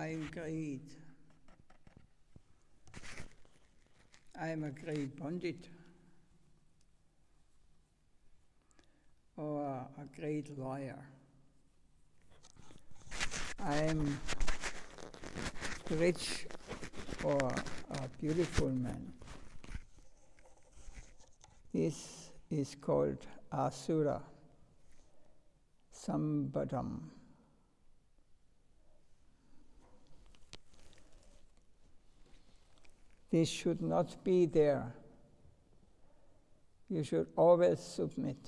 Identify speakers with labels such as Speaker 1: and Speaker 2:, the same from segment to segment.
Speaker 1: I'm great. I'm a great Pandit or a great lawyer. I'm rich or a beautiful man. This is called Asura Sambadam. This should not be there. You should always submit.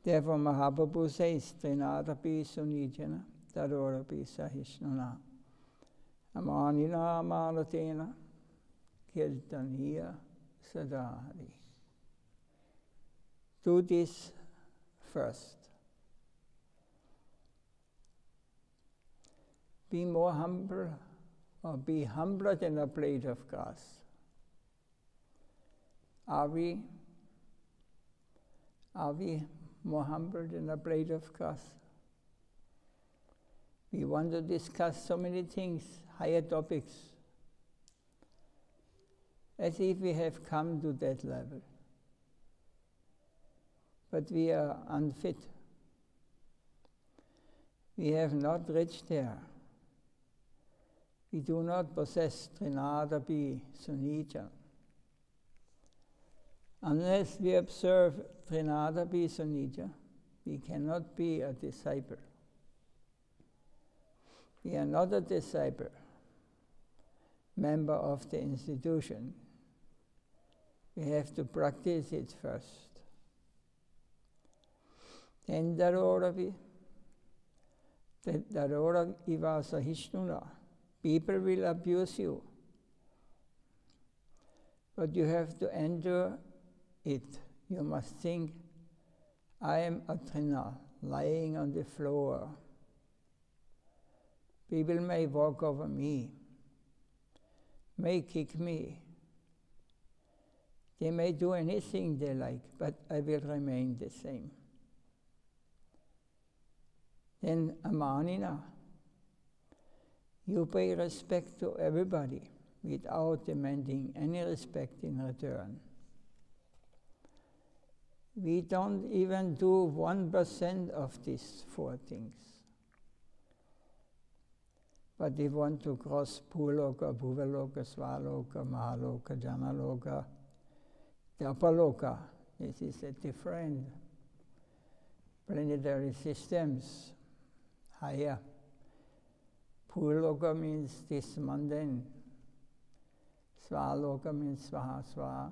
Speaker 1: Therefore Mahaprabhu says, Trinadapi sunijana, tadorapi sahishnuna, amanina amalatena, kirtaniya sadhari. Do this first. Be more humble, or be humbler than a blade of grass. Are we more humble than a blade of grass? We want to discuss so many things, higher topics, as if we have come to that level. But we are unfit. We have not reached there. We do not possess Trinadapi Sunija. Unless we observe Trinadapi Sunija, we cannot be a disciple. We are not a disciple, member of the institution. We have to practice it first. Then Daroravi Iva Sahishnuna. People will abuse you, but you have to endure it. You must think, I am a trina lying on the floor. People may walk over me, may kick me. They may do anything they like, but I will remain the same. Then Amanina. You pay respect to everybody without demanding any respect in return. We don't even do 1% of these 4 things. But we want to cross Bhuloka, Bhuvaloka, Svaloka, Mahaloka, Janaloka, Tapaloka. This is a different planetary systems higher. Bhuloka means this mundane. Svaloka means Svaha Svaha,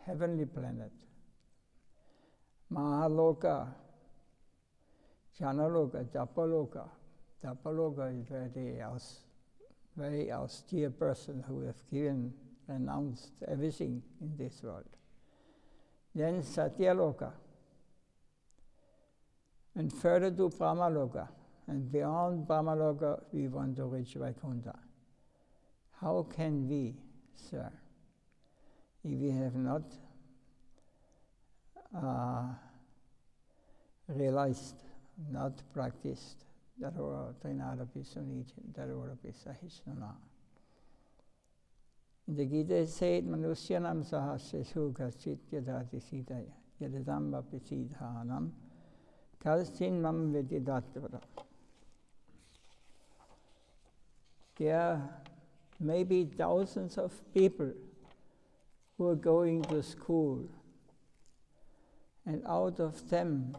Speaker 1: heavenly planet. Mahaloka, Janaloka, Japaloka. Japaloka is very austere person who have renounced everything in this world. Then Satyaloka. And further to Brahmaloka. And beyond Brahmaloka, we want to reach Vaikuntha. How can we, sir, if we have not realized, not practiced, Darora Trinadapi Sunija, Darorapi Sahishnuna? In the Gita it said, Manusyanam sahasya kachit yadati sitaya, yadadam vapi siddhanam, kalsin mam vedidatvara. There may be thousands of people who are going to school, and out of them,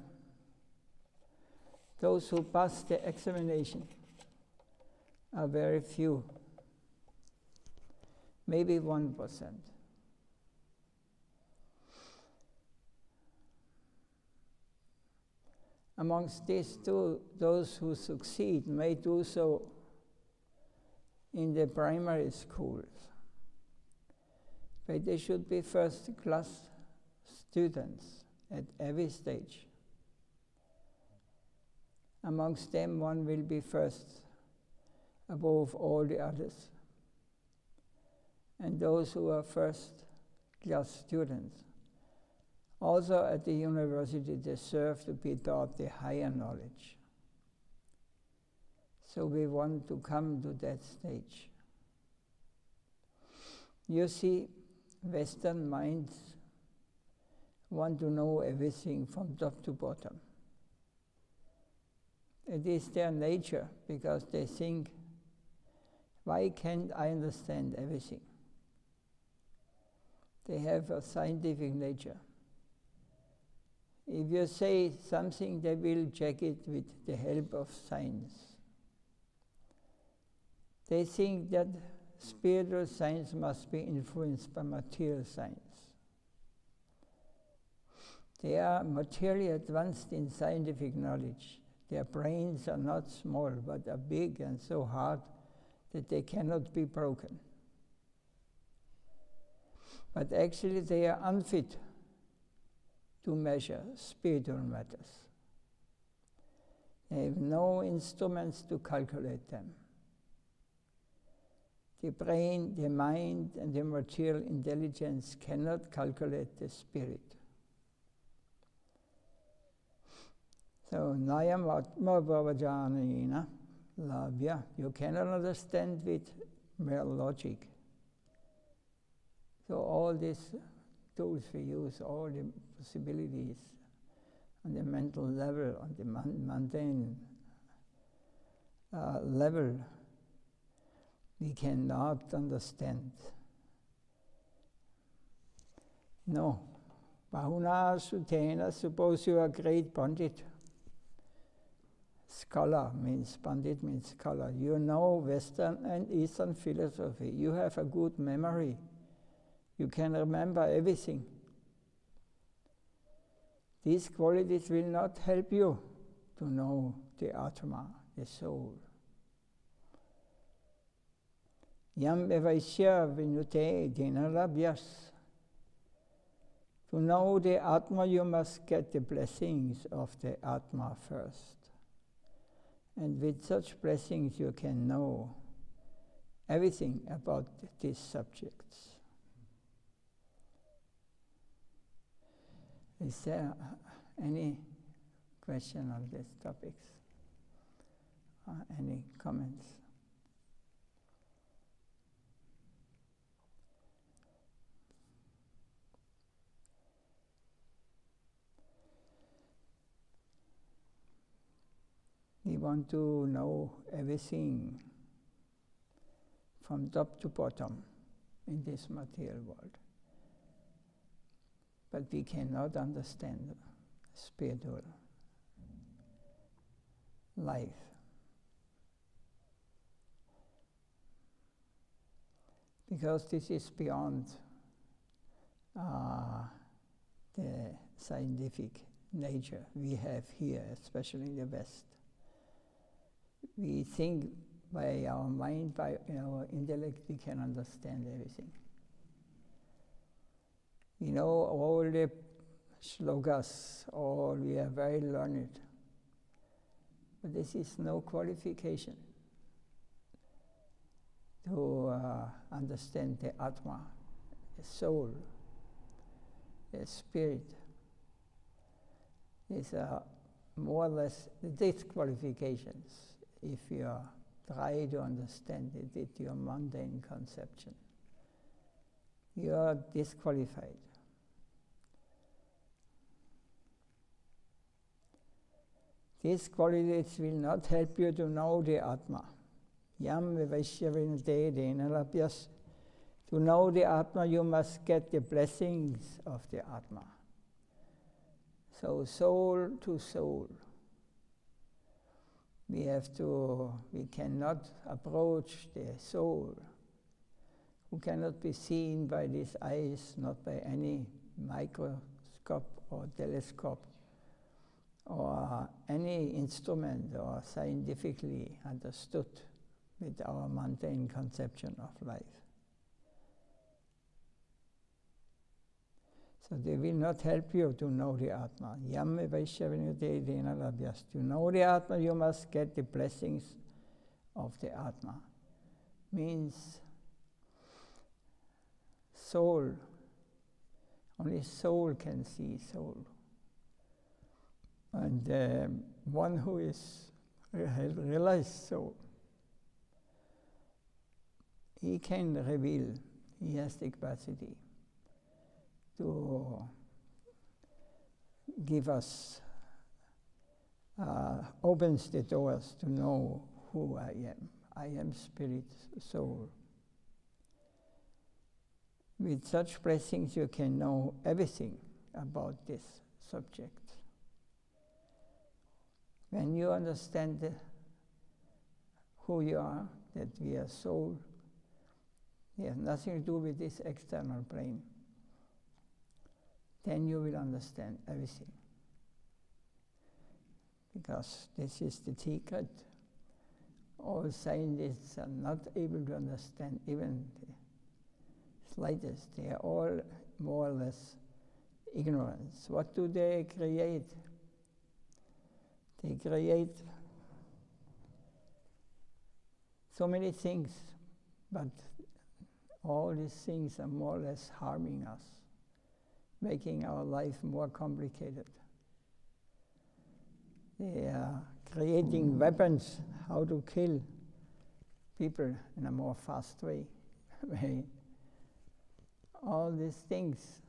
Speaker 1: those who pass the examination are very few, maybe 1%. Amongst these two, those who succeed may do so in the primary schools, but they should be first-class students at every stage. Amongst them, one will be first above all the others. And those who are first-class students, also at the university, deserve to be taught the higher knowledge. So we want to come to that stage. You see, Western minds want to know everything from top to bottom. It is their nature, because they think, why can't I understand everything? They have a scientific nature. If you say something, they will check it with the help of science. They think that spiritual science must be influenced by material science. They are materially advanced in scientific knowledge. Their brains are not small, but are big and so hard that they cannot be broken. But actually they are unfit to measure spiritual matters. They have no instruments to calculate them. The brain, the mind, and the material intelligence cannot calculate the spirit. So, Nayam Atma Bhavajanina Labhya, you cannot understand with mere logic. So all these tools we use, all the possibilities on the mental level, on the mundane level, we cannot understand. No. Bahuna Sutena, suppose you are a great Pandit. Scholar means, Pandit means scholar. You know Western and Eastern philosophy. You have a good memory. You can remember everything. These qualities will not help you to know the Atma, the soul. Yam evaisya vinute dinalabhyas. To know the Atma, you must get the blessings of the Atma first. And with such blessings, you can know everything about these subjects. Is there any question on these topics? Any comments? We want to know everything from top to bottom in this material world. But we cannot understand spiritual life. Because this is beyond the scientific nature we have here, especially in the West. We think by our mind, by our intellect, we can understand everything. We know all the shlokas, we are very learned. But this is no qualification to understand the Atma, the soul, the spirit. These are more or less the disqualifications if you try to understand it with your mundane conception. You are disqualified. These qualities will not help you to know the Atma. Yam vivaisyavinute denalabhyas. To know the Atma, you must get the blessings of the Atma. So soul to soul. We cannot approach the soul, who cannot be seen by these eyes, not by any microscope or telescope, or any instrument or scientifically understood with our mundane conception of life. So they will not help you to know the Atma. Yam vaisyavinute denalabhyas. To know the Atma, you must get the blessings of the Atma. Means soul. Only soul can see soul. And one who is realized so. He can reveal, he has the capacity to give us, opens the doors to know who I am. I am spirit, soul. With such blessings you can know everything about this subject. When you understand who you are, that we are soul, we have nothing to do with this external plane, then you will understand everything. Because this is the secret. All scientists are not able to understand even the slightest. They are all more or less ignorance. What do they create? They create so many things, but all these things are more or less harming us, making our life more complicated. They are creating weapons, how to kill people in a more fast way. All these things,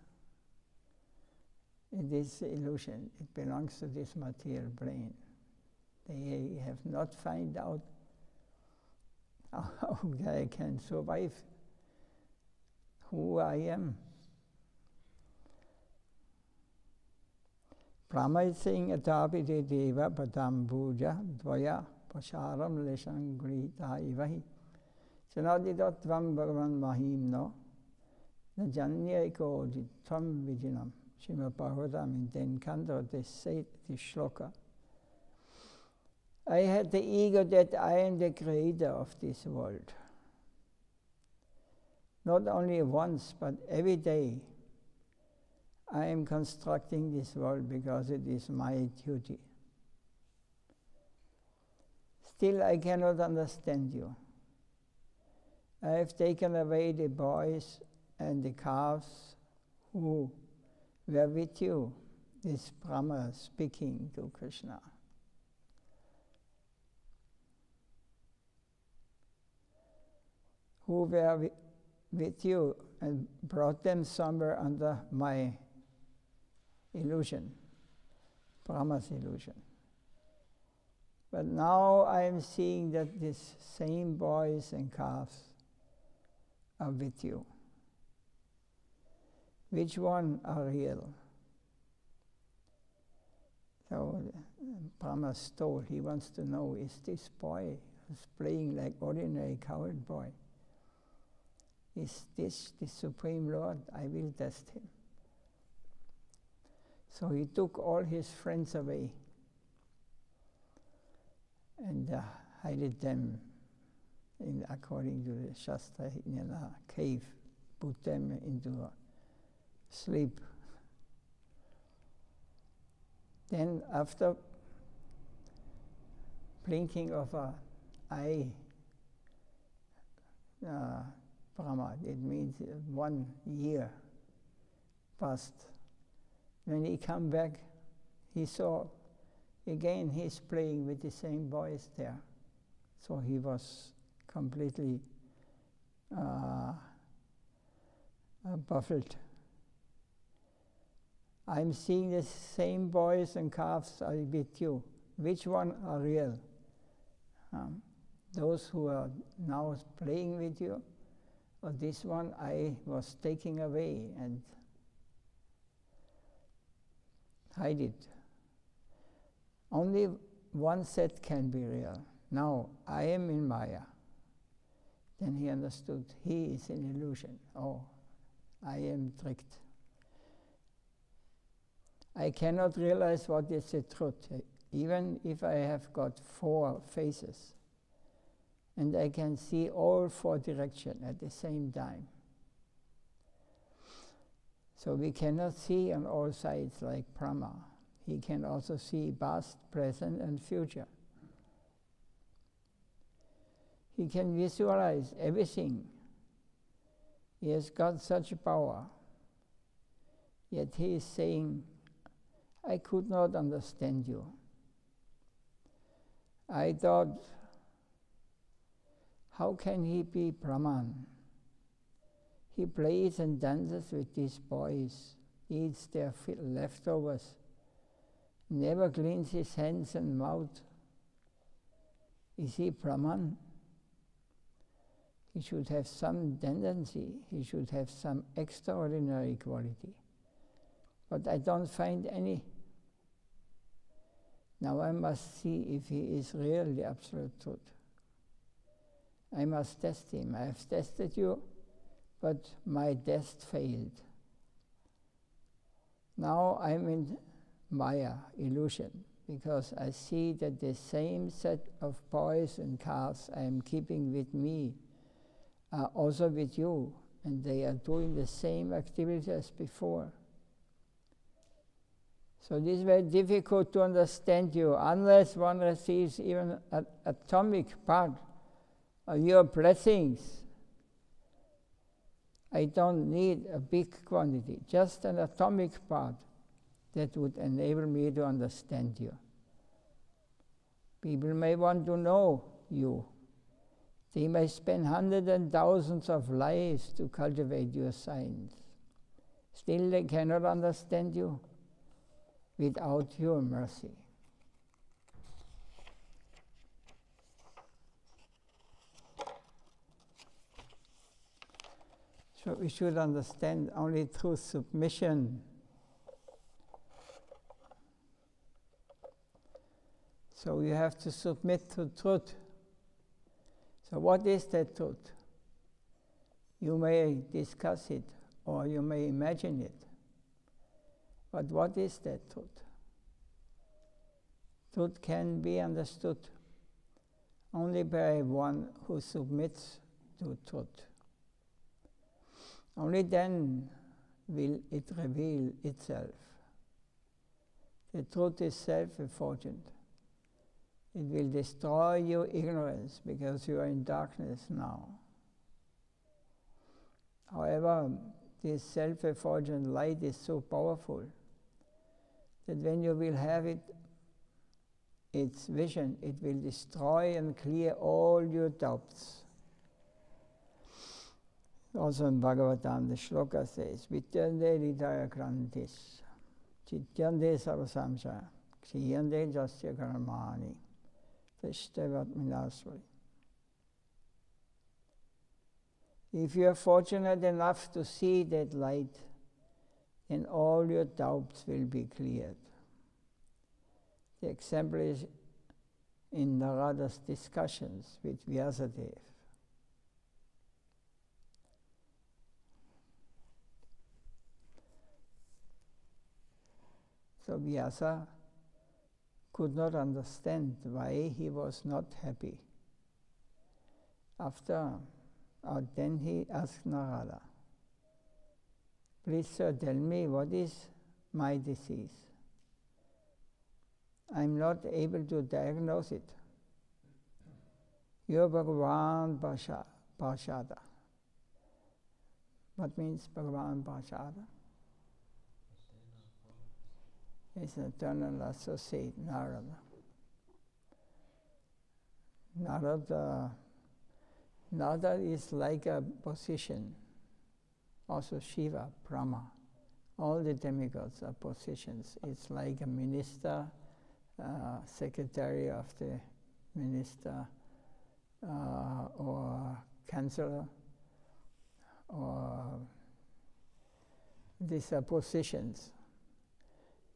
Speaker 1: it is illusion. It belongs to this material plane. They have not found out how I can survive, who I am. Pramaitsing atapite deva patam puja dvaya pasharam leshangrita ivahi sanadidotvam bhagavan mahimno najanya eko ditvam vijinam. Srimad Bhagavatam in 10 canto, they say this shloka. I had the ego that I am the creator of this world. Not only once, but every day I am constructing this world because it is my duty. Still, I cannot understand you. I have taken away the boys and the calves who were with you, this Brahma speaking to Krishna. Who were with you and brought them somewhere under my illusion, Brahma's illusion. But now I am seeing that these same boys and calves are with you. Which one are real? So Brahma stole. He wants to know, is this boy who's playing like ordinary cowherd boy, is this the Supreme Lord? I will test him. So he took all his friends away and hid them, according to the Shastra, in a cave, put them into a sleep. Then after blinking of an eye, Brahma, it means 1 year passed. When he come back, he saw again he's playing with the same boys there. So he was completely baffled. I'm seeing the same boys and calves are with you. Which one are real? Those who are now playing with you, or this one I was taking away and hide it. Only one set can be real. Now I am in Maya. Then he understood he is an illusion. Oh, I am tricked. I cannot realize what is the truth, even if I have got 4 faces. And I can see all 4 directions at the same time. So we cannot see on all sides like Brahma. He can also see past, present, and future. He can visualize everything. He has got such power. Yet he is saying, I could not understand you. I thought, how can he be Brahman? He plays and dances with these boys, eats their leftovers, never cleans his hands and mouth. Is he Brahman? He should have some tendency, he should have some extraordinary quality. But I don't find any. Now I must see if he is really absolute truth. I must test him. I have tested you, but my test failed. Now I'm in Maya, illusion, because I see that the same set of boys and cars I am keeping with me are also with you, and they are doing the same activity as before. So it is very difficult to understand you unless one receives even an atomic part of your blessings. I don't need a big quantity, just an atomic part that would enable me to understand you. People may want to know you. They may spend hundreds and thousands of lives to cultivate your science. Still they cannot understand you without your mercy. So we should understand only through submission. So you have to submit to truth. So what is that truth? You may discuss it or you may imagine it. But what is that truth? Truth can be understood only by one who submits to truth. Only then will it reveal itself. The truth is self-effulgent. It will destroy your ignorance because you are in darkness now. However, this self-effulgent light is so powerful that when you will have its vision, it will destroy and clear all your doubts. Also in Bhagavatam, the shloka says, Vityande hridaya krantis, chityande sarvasamsa, kshiyande jasya karmani, tishtavat minasvari. If you are fortunate enough to see that light, then all your doubts will be cleared. The example is in Narada's discussions with Vyasadeva. So Vyasa could not understand why he was not happy. Then he asked Narada, please sir, tell me what is my disease? I'm not able to diagnose it. You're Bhagavan Parshada. What means Bhagavan Parshada? It's an eternal associate, Narada. Narada is like a position. Also Shiva, Brahma. All the demigods are positions. It's like a minister, secretary of the minister, or counselor, or these are positions.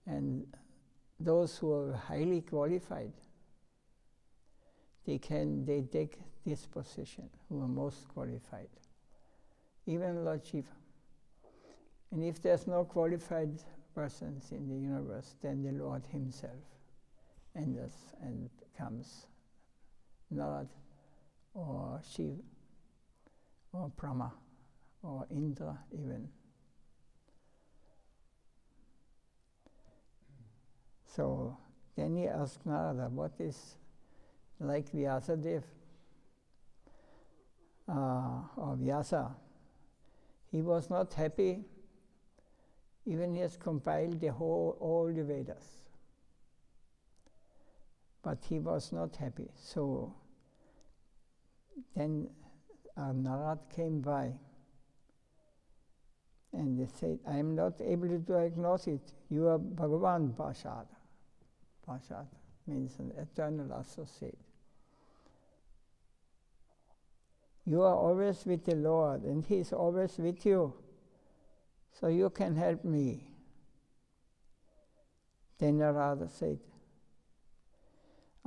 Speaker 1: And those who are highly qualified, they take this position, who are most qualified. Even Lord Shiva. And if there's no qualified persons in the universe, then the Lord himself enters and comes. Narad, or Shiva, or Brahma, or Indra even. So then he asked Narada, what is like Vyasadeva, or Vyasa? He was not happy, even he has compiled all the Vedas. but he was not happy. So then Narad came by, and they said, I am not able to diagnose it. You are Bhagavan Prasad. Prasad means an eternal associate. You are always with the Lord, and He is always with you. So you can help me. Then Radha said,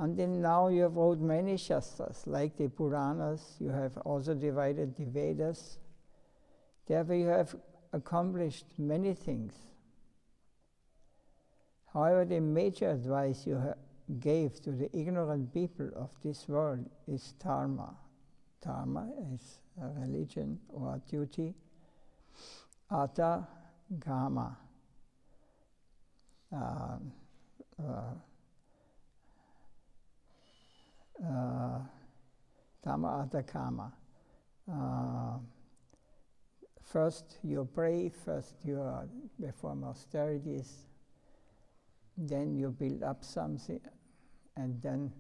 Speaker 1: until now you have wrote many Shastras, like the Puranas. You have also divided the Vedas. Therefore you have accomplished many things. However, the major advice you gave to the ignorant people of this world is dharma. Dharma is a religion or a duty. Artha, kama. Dharma, artha, kama. First you pray, first you perform austerities, then you build up something, and then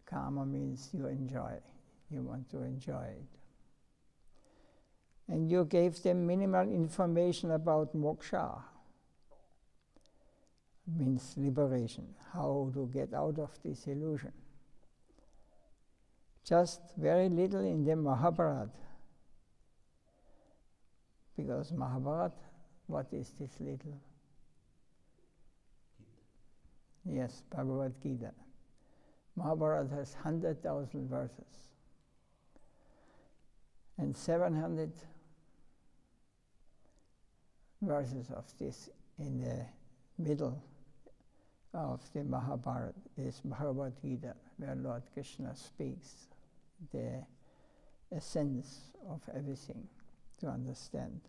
Speaker 1: karma means you enjoy. You want to enjoy it. And you gave them minimal information about moksha, means liberation, how to get out of this illusion. Just very little in the Mahabharata. Because Mahabharata, what is this little? Yes, Bhagavad Gita. Mahabharata has 100,000 verses. And 700 verses of this in the middle of the Mahabharata is Bhagavad Gita, where Lord Krishna speaks the essence of everything to understand.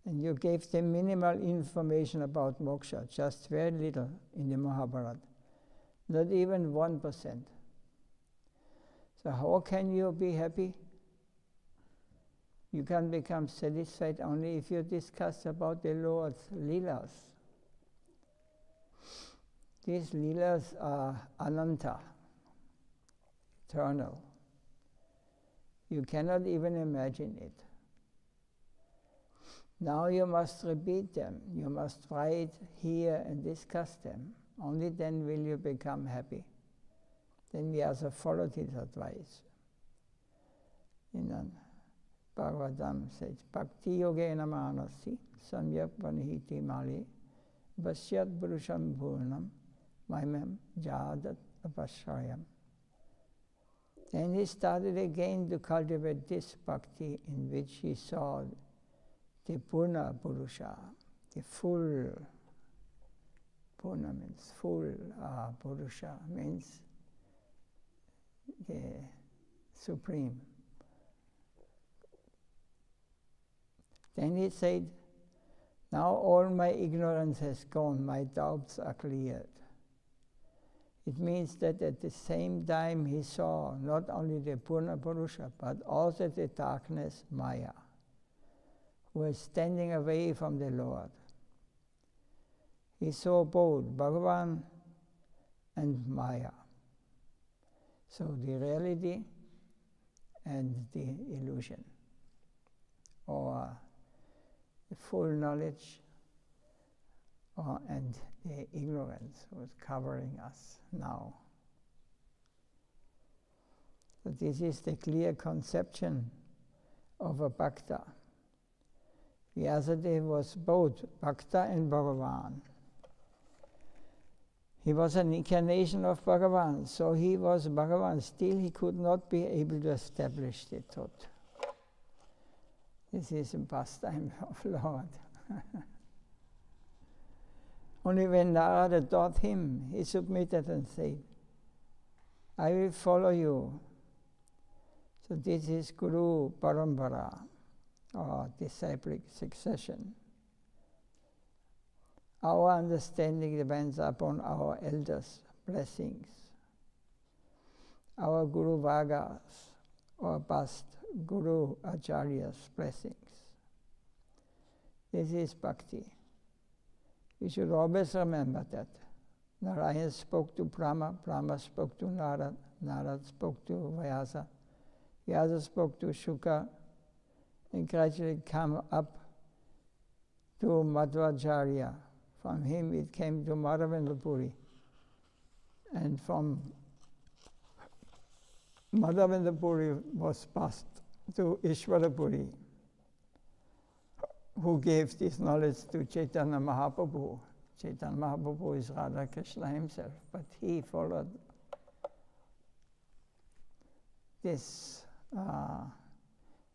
Speaker 1: And you gave them minimal information about moksha, just very little in the Mahabharata, not even 1%. So how can you be happy? You can become satisfied only if you discuss about the Lord's Leelas. These Leelas are ananta, eternal. You cannot even imagine it. Now you must repeat them. You must write, hear, and discuss them. Only then will you become happy. Then Vyasa followed his advice. Bhagavatam says, Bhakti yogena manasi samyak vanihiti mali vasyat purusham bhurnam maimam jadat apashrayam. Then he started again to cultivate this bhakti in which he saw the Purna Purusha, the full. Purna means full, Purusha means the supreme. Then he said, now all my ignorance has gone, my doubts are cleared. It means that at the same time he saw not only the Purna Purusha, but also the darkness, Maya, who was standing away from the Lord. He saw both Bhagavan and Maya. So the reality and the illusion, or the full knowledge and the ignorance was covering us now. So this is the clear conception of a bhakta. Vyasadeva was both bhakta and Bhagavan. He was an incarnation of Bhagavan, so he was Bhagavan. Still he could not be able to establish the truth. This is a pastime of Lord. Only when Narada taught him, he submitted and said, I will follow you. So this is Guru Parampara, or disciplic succession. Our understanding depends upon our elders' blessings, our Guru Vagas, or past Guru Acharya's blessings. This is bhakti. You should always remember that. Narayan spoke to Brahma, Brahma spoke to Narad, Narad spoke to Vyasa, Vyasa spoke to Shuka, and gradually come up to Madhvacharya. From him it came to Madhavendra, and from Madhavendra was passed to Ishwarapuri, who gave this knowledge to Chaitanya Mahaprabhu. Chaitanya Mahaprabhu is Radha Krishna himself, but he followed this.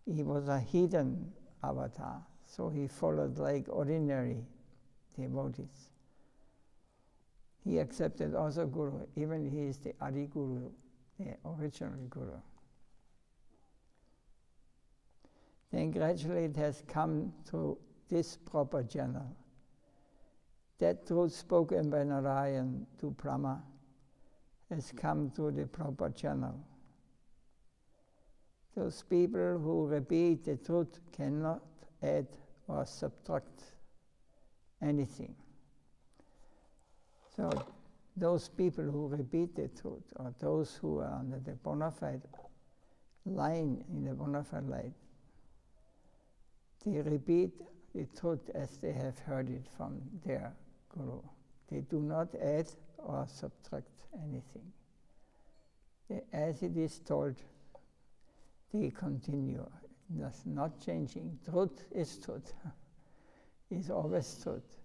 Speaker 1: He was a heathen avatar, so he followed like ordinary devotees. He accepted also Guru, even he is the Adi Guru, the original Guru. Then gradually it has come to this proper channel. That truth spoken by Narayan to Brahma has come to the proper channel. Those people who repeat the truth cannot add or subtract anything. So those people who repeat the truth, or those who are under the bona fide line, in the bona fide light, they repeat the truth as they have heard it from their Guru. They do not add or subtract anything. As it is told, they continue. That's not changing. Truth is truth. Is always truth.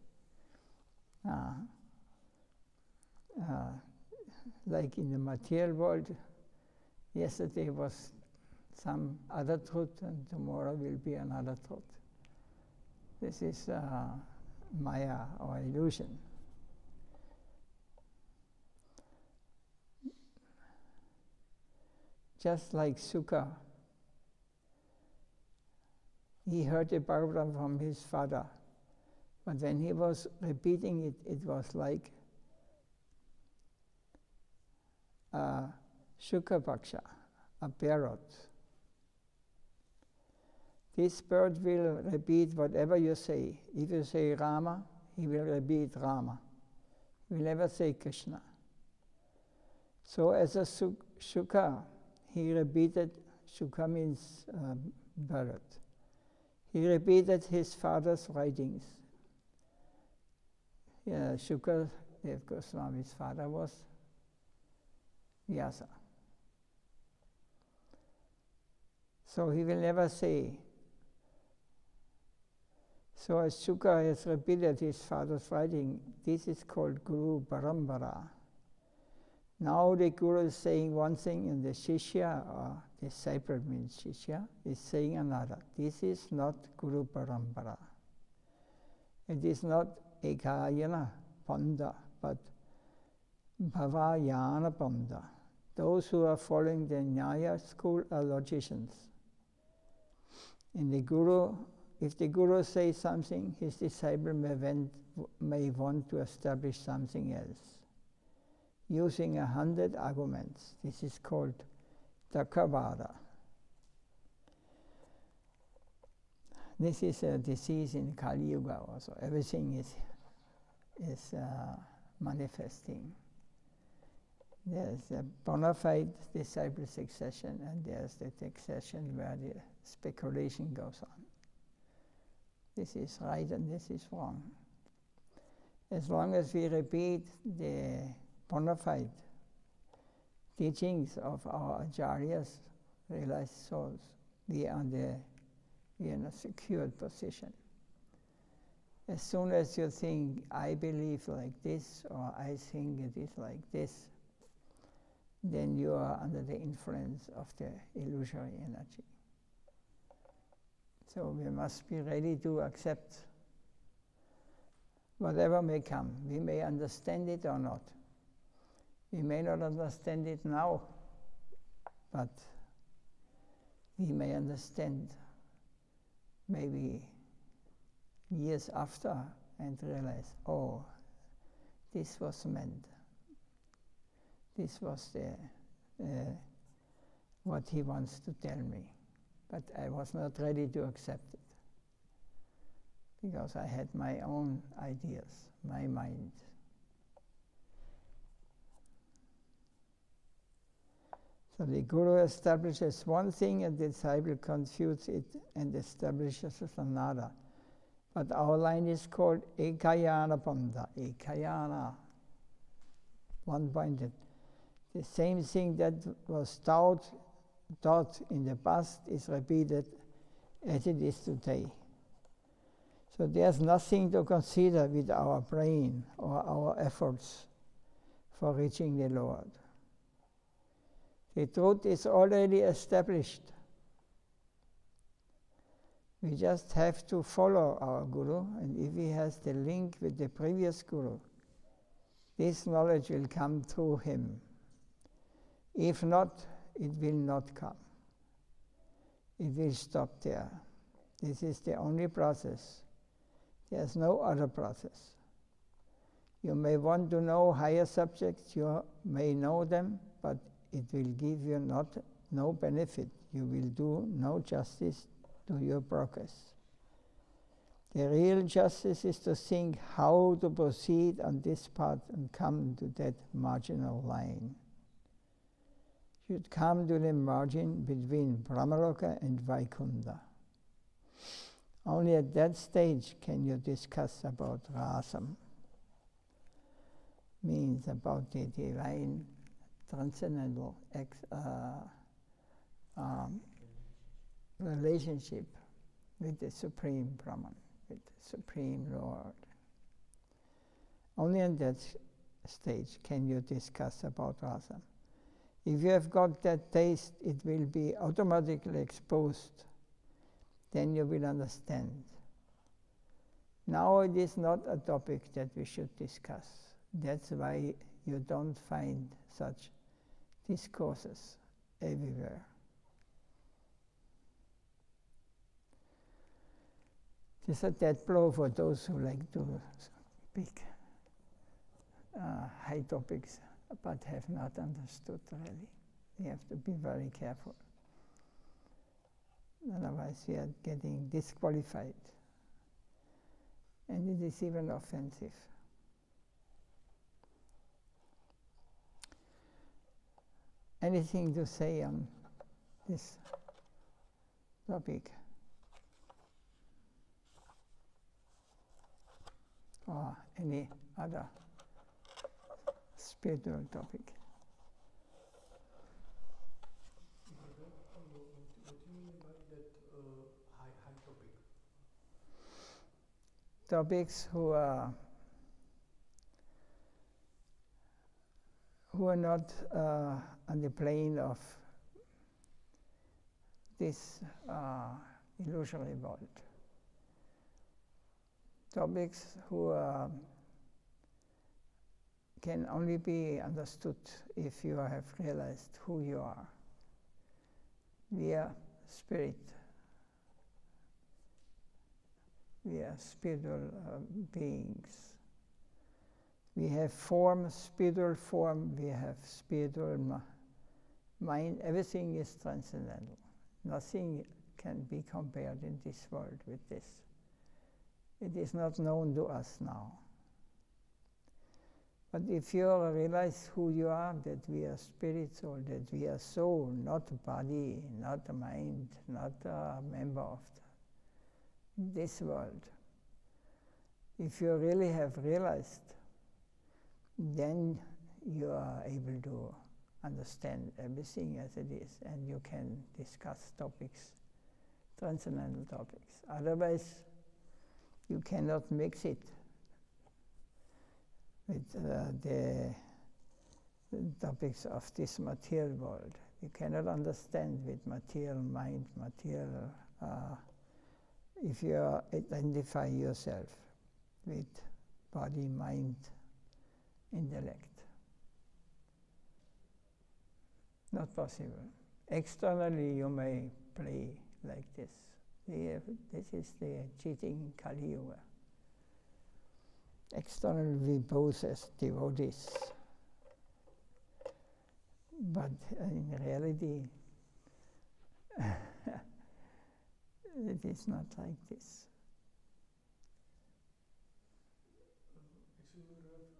Speaker 1: Like in the material world, yesterday was some other truth and tomorrow will be another truth. This is Maya, or illusion. Just like Sukha, he heard the Bhagavatam from his father, but when he was repeating it, it was like a Shukha-paksha, a parrot. This bird will repeat whatever you say. If you say Rama, he will repeat Rama. He will never say Krishna. So as a Shukha, he repeated, Shukha means bird. He repeated his father's writings. Shukha, Dev Goswami's father, was Vyasa. So he will never say. So as Shukha has repeated his father's writing, this is called Guru Parambara. Now the Guru is saying one thing, and the Shishya, or disciple means Shishya, is saying another. This is not Guru Parambara. It is not Ekayana Panda, but Bhavayana Panda. Those who are following the Nyaya school are logicians. And the Guru, if the Guru says something, his disciple may want to establish something else, using 100 arguments. This is called Takavada. This is a disease in Kali Yuga also. Everything is manifesting. There's a bona fide disciple succession, and there's the succession where the speculation goes on. This is right and this is wrong. As long as we repeat the bona fide teachings of our acharyas, realized souls, we are in a secured position. As soon as you think, I believe like this, or I think it is like this, then you are under the influence of the illusory energy. So we must be ready to accept whatever may come. We may understand it or not. We may not understand it now, but we may understand maybe years after and realize, oh, this was meant. This was what he wants to tell me. But I was not ready to accept it, because I had my own ideas, my mind. So the Guru establishes one thing and the disciple confutes it and establishes another. But our line is called Ekayana Panda, Ekayana, one-pointed. The same thing that was taught in the past is repeated as it is today. So there's nothing to consider with our brain or our efforts for reaching the Lord. The truth is already established. We just have to follow our Guru, and if he has the link with the previous Guru, this knowledge will come through him. If not, it will not come. It will stop there. This is the only process. There's no other process. You may want to know higher subjects, you may know them, but it will give you no benefit. You will do no justice to your progress. The real justice is to think how to proceed on this path and come to that marginal line. You should come to the margin between Brahmaloka and Vaikunta. Only at that stage can you discuss about rasam, means about the divine transcendental relationship with the Supreme Brahman, with the Supreme Lord. Only on that stage can you discuss about rasam. If you have got that taste, it will be automatically exposed. Then you will understand. Now it is not a topic that we should discuss. That's why you don't find such discourses everywhere. This is a dead blow for those who like to speak high topics but have not understood really. We have to be very careful. Otherwise we are getting disqualified. And it is even offensive. Anything to say on this topic? Or any other spiritual topic?
Speaker 2: What do you mean by that high topic?
Speaker 1: Topics who are not on the plane of this illusory world. Topics who can only be understood if you have realized who you are. We are spirit. We are spiritual beings. We have form, spiritual form, we have spiritual mind. Everything is transcendental. Nothing can be compared in this world with this. It is not known to us now. But if you realize who you are, that we are spirits or that we are soul, not body, not mind, not a member of this world, if you really have realized, then you are able to understand everything as it is, and you can discuss topics, transcendental topics. Otherwise, you cannot mix it with the topics of this material world. You cannot understand with material mind, material, if you identify yourself with body, mind, intellect. Not possible. Externally, you may play like this. This is the cheating Kali Yuga. Externally, we pose as devotees. But in reality, it is not like this.
Speaker 2: Actually, it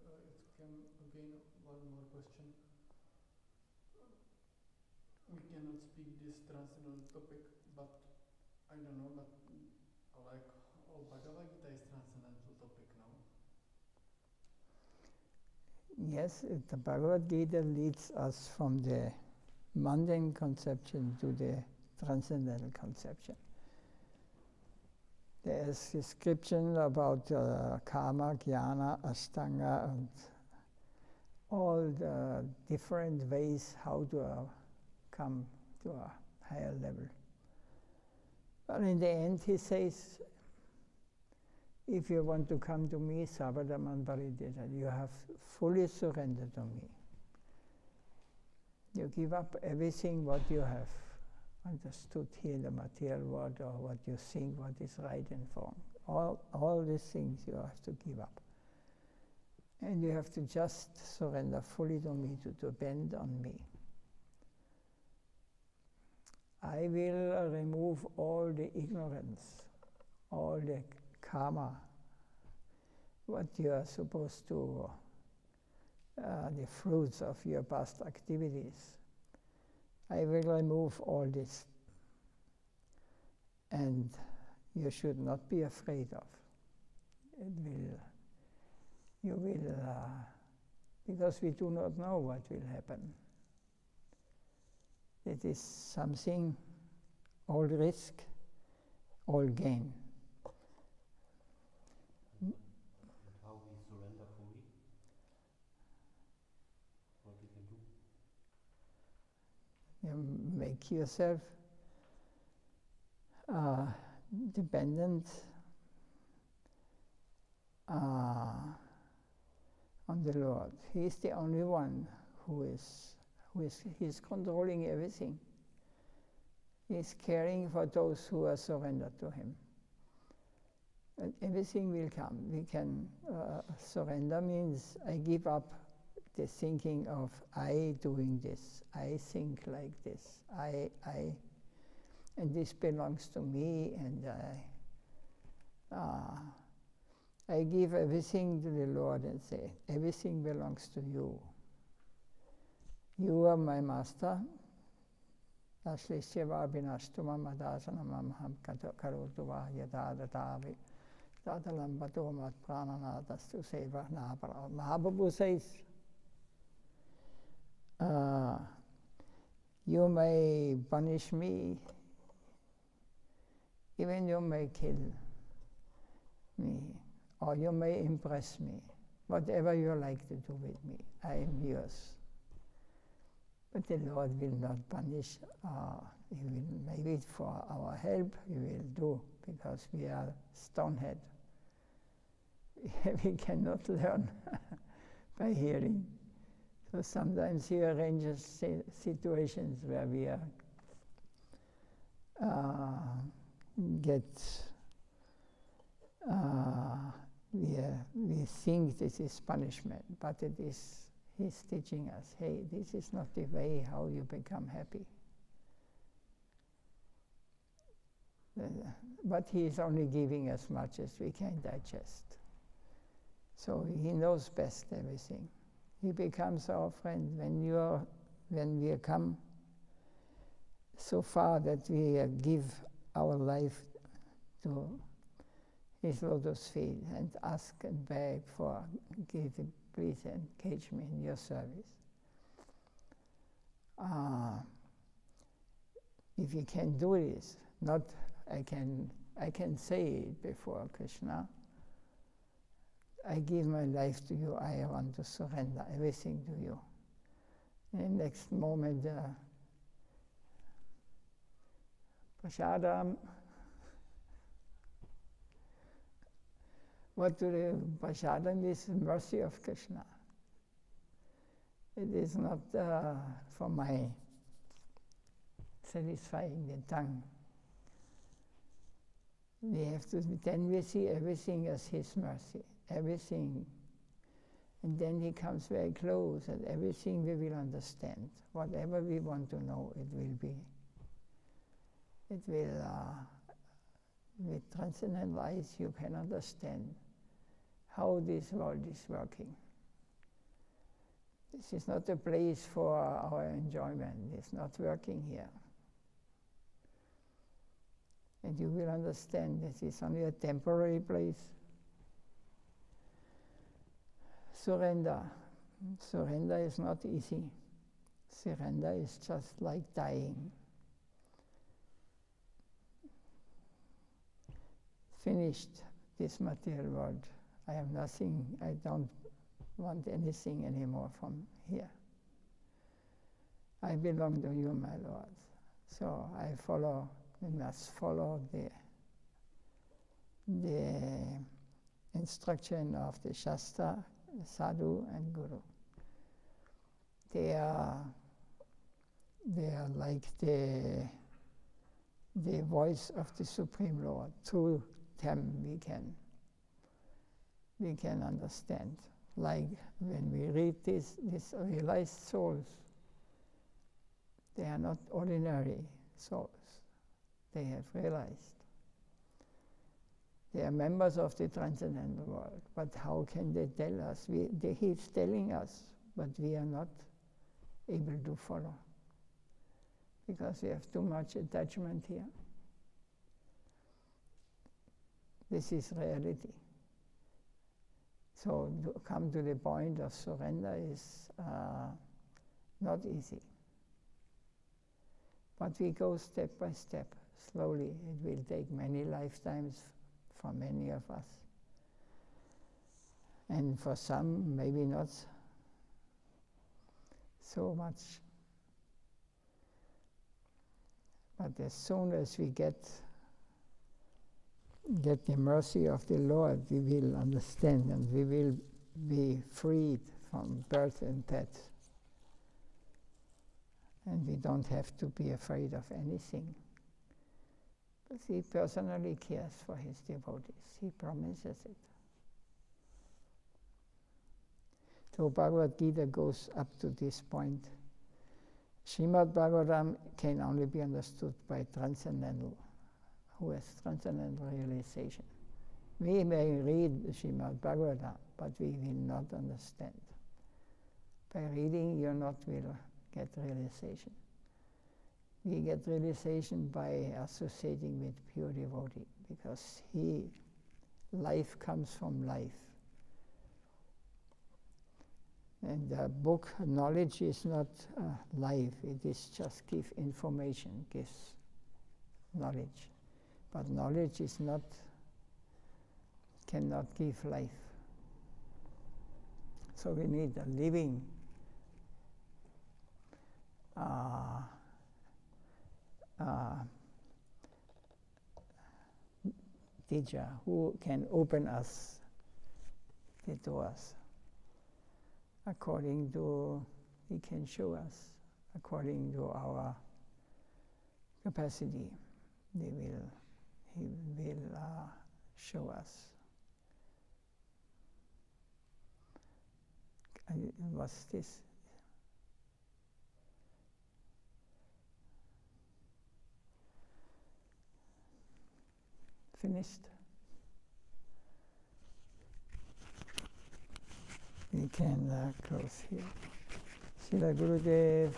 Speaker 2: came again one more question. cannot speak this transcendental topic, but I don't know, but like all Bhagavad Gita is transcendental topic now.
Speaker 1: Yes, the Bhagavad Gita leads us from the mundane conception to the transcendental conception. There is description about karma, jnana, ashtanga, and all the different ways how to come to a higher level. But in the end, he says, if you want to come to me, Savadaman Parideta, you have fully surrendered to me. You give up everything what you have understood here in the material world, or what you think, what is right and wrong. All these things you have to give up. And you have to just surrender fully to me, to depend on me. I will remove all the ignorance, all the karma, what you are supposed to, the fruits of your past activities. I will remove all this, and you should not be afraid of. You will, because we do not know what will happen. It is something, all risk, all gain.
Speaker 3: How we surrender fully? What we can do?
Speaker 1: You make yourself dependent on the Lord. He is the only one who is controlling everything. He is caring for those who are surrendered to him. And everything will come. We can surrender means I give up the thinking of I doing this, I think like this, and this belongs to me, and I give everything to the Lord and say, everything belongs to you. You are my master. Ashlishya binashtuma madasanamam karotuva yadadatavi tadalambato mat prananatastu seva napara. Mahaprabhu says, you may punish me, even you may kill me, or you may impress me, whatever you like to do with me, I am yours. But the Lord will not punish. He will, maybe for our help, He will do, because we are stonehead. We cannot learn by hearing. So sometimes He arranges situations where we we think this is punishment, but it is He's teaching us, hey, this is not the way how you become happy. But He is only giving as much as we can digest. So He knows best everything. He becomes our friend when we come so far that we give our life to His lotus feet and ask and beg for, please engage me in your service. If you can do this, not I can say it before Krishna, I give my life to you, I want to surrender everything to you. In the next moment, Prashadam, what to do? Prashadam is mercy of Krishna. It is not for my satisfying the tongue. We have to, then we see everything as His mercy, everything. And then He comes very close, and everything we will understand. Whatever we want to know, it will be. It will, with transcendental eyes, you can understand how this world is working. This is not a place for our enjoyment. It's not working here. And you will understand this is only a temporary place. Surrender. Surrender is not easy. Surrender is just like dying. Finished this material world. I have nothing, I don't want anything anymore from here. I belong to you, my Lord. So we must follow the instruction of the Shastra, Sadhu and Guru. They are like the voice of the Supreme Lord. Through them we can understand. Like when we read these realized souls, they are not ordinary souls. They have realized. They are members of the transcendental world, but how can they tell us? He's telling us, but we are not able to follow because we have too much attachment here. This is reality. So to come to the point of surrender is not easy. But we go step by step, slowly. It will take many lifetimes for many of us. And for some, maybe not so much. But as soon as we get the mercy of the Lord, we will understand and we will be freed from birth and death. And we don't have to be afraid of anything. But he personally cares for his devotees. He promises it. So Bhagavad Gita goes up to this point. Srimad Bhagavatam can only be understood by transcendental, who has transcendental realization. We may read Srimad Bhagavatam, but we will not understand. By reading, you will get realization. We get realization by associating with pure devotee, because life comes from life. And the book, knowledge is not life, it is just give information, gives knowledge. But knowledge is cannot give life. So we need a living teacher who can open us the doors according to, he can show us according to our capacity. He will show us. What's this? Finished? We can close here. Srila Gurudev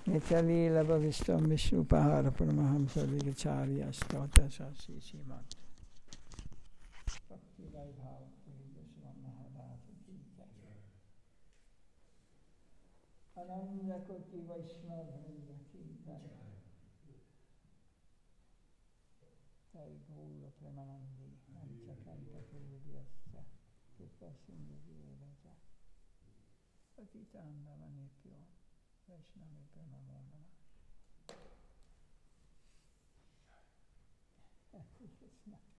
Speaker 1: Nitali Lava Vishtam Vishnu Pahara Paramahamsa Vigacharya Stota Sasi Simat Bhakti Vaibhav Goswami Maharaj Ki Jai Ananda Koti Vaishnava Vrinda Ki Jai Jai Gaura Premanandi Anchakanta Purudhyasya Kripa Sindhu Viraja Patitanda Manipyo Vaishnava Pranamo Namah.